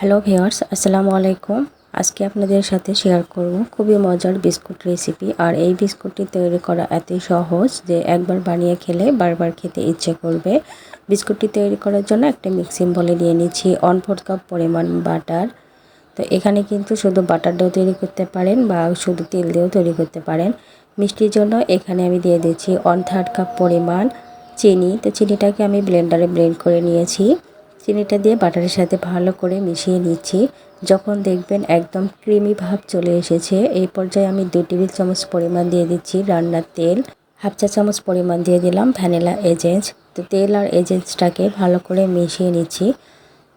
Hello viewers, আসসালামু আলাইকুম। আজকে আপনাদের সাথে শেয়ার করব খুবই মজার বিস্কুট রেসিপি। আর এই বিস্কুটটি তৈরি করা এতই সহজ যে একবার বানিয়ে খেলে বারবার খেতে ইচ্ছে করবে। বিস্কুটটি তৈরি করার জন্য একটা মিক্সিং বলে নিয়ে নিচ্ছি 1/4 কাপ পরিমাণ বাটার। তো এখানে কিন্তু শুধু বাটার দিয়েও তৈরি করতে পারেন বা শুধু তেল দিয়েও তৈরি করতে পারেন। মিষ্টির জন্য এখানে আমি দিয়ে দিচ্ছি 1/3 কাপ পরিমাণ চিনি। তো চিনিটাকে আমি ব্লেন্ডারে ব্লেন্ড করে নিয়েছি। চিনিটা দিয়ে বাটারের সাথে ভালো করে মিশিয়ে নিচ্ছি। যখন দেখবেন একদম ক্রিমি ভাব চলে এসেছে, এই পর্যায়ে আমি 2 টেবিল চামচ পরিমাণ দিয়ে দিচ্ছি রান্নার তেল। হাফ চা চামচ পরিমাণ দিয়ে দিলাম ভ্যানিলা এজেন্স। তো তেল আর এজেন্সটাকে ভালো করে মিশিয়ে নিচ্ছি।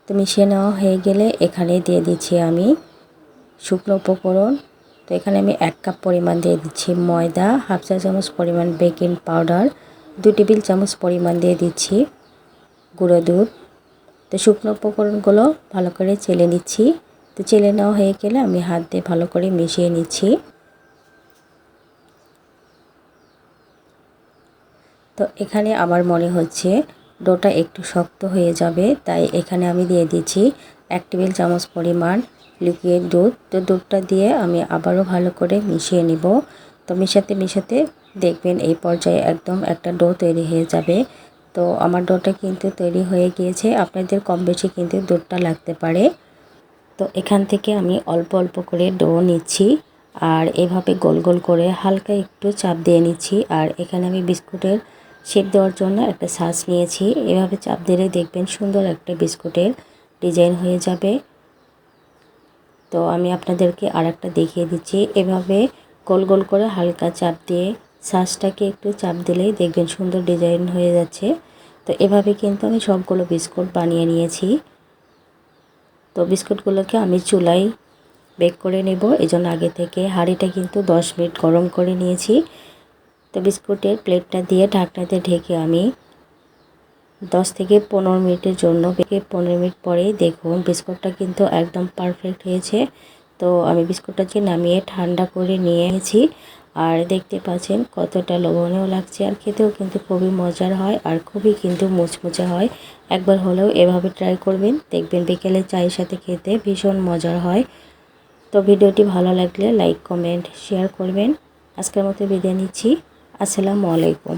তো মিশিয়ে নেওয়া হয়ে গেলে এখানে দিয়ে দিচ্ছি আমি শুকনো উপকরণ। তো এখানে আমি 1 কাপ পরিমাণ দিয়ে দিচ্ছি ময়দা, হাফ চা চামচ পরিমাণ বেকিং পাউডার, 2 টেবিল চামচ পরিমাণ দিয়ে দিচ্ছি গুঁড়ো দুধ। তো শুকনো উপকরণগুলো ভালো করে চেলে নিচ্ছি। তো চেলে নেওয়া হয়ে গেলে আমি হাত দিয়ে ভালো করে মিশিয়ে নিচ্ছি। তো এখানে আমার মনে হচ্ছে ডোটা একটু শক্ত হয়ে যাবে, তাই এখানে আমি দিয়ে দিচ্ছি 1 টেবিল চামচ পরিমাণ লিকুইড দুধ। তো দুধটা দিয়ে আমি আবারও ভালো করে মিশিয়ে নিব। তো মিশাতে দেখবেন এই পর্যায়ে একদম একটা ডো তৈরি হয়ে যাবে। তো আমার ডোটা কিন্তু তৈরি হয়ে গিয়েছে। আপনাদের কম বেশি কিন্তু দুধটা লাগতে পারে। তো এখান থেকে আমি অল্প অল্প করে ডো নিচ্ছি আর এভাবে গোল গোল করে হালকা একটু চাপ দিয়ে নিচ্ছি। আর এখানে আমি বিস্কুটের শেপ দেওয়ার জন্য একটা ছাঁচ নিয়েছি। এভাবে চাপ দিলে দেখবেন সুন্দর একটা বিস্কুটের ডিজাইন হয়ে যাবে। তো আমি আপনাদেরকে আরেকটা দেখিয়ে দিচ্ছি। এভাবে গোল গোল করে হালকা চাপ দিয়ে ছাঁচটাকে একটু চাপ দিলেই দেখবেন সুন্দর ডিজাইন হয়ে যাচ্ছে। তো এভাবে কিন্তু আমি সবগুলো বিস্কুট বানিয়ে নিয়েছি। তো বিস্কুটগুলোকে আমি চুলায় বেক করে নেব। এজন্য আগে থেকে হাঁড়িটা কিন্তু 10 মিনিট গরম করে নিয়েছি। তো বিস্কুটের প্লেটটা দিয়ে ঢাকনাতে ঢেকে আমি 10 থেকে 15 মিনিটের জন্য 15 মিনিট পরেই দেখুন বিস্কুটটা কিন্তু একদম পারফেক্ট হয়েছে। তো আমি বিস্কুটটাকে নামিয়ে ঠান্ডা করে নিয়েছি। আর দেখতে পাচ্ছেন কতটা লোভনীয় লাগছে, আর খেতেও কিন্তু খুবই মজার হয় আর খুবই কিন্তু মুচমুচে হয়। একবার হলেও এভাবে ট্রাই করবেন, দেখবেন বিকেলে চায়ের সাথে খেতে ভীষণ মজার হয়। তো ভিডিওটি ভালো লাগলে লাইক কমেন্ট শেয়ার করবেন। আজকের মতো বিদায় নিচ্ছি। আসসালামু আলাইকুম।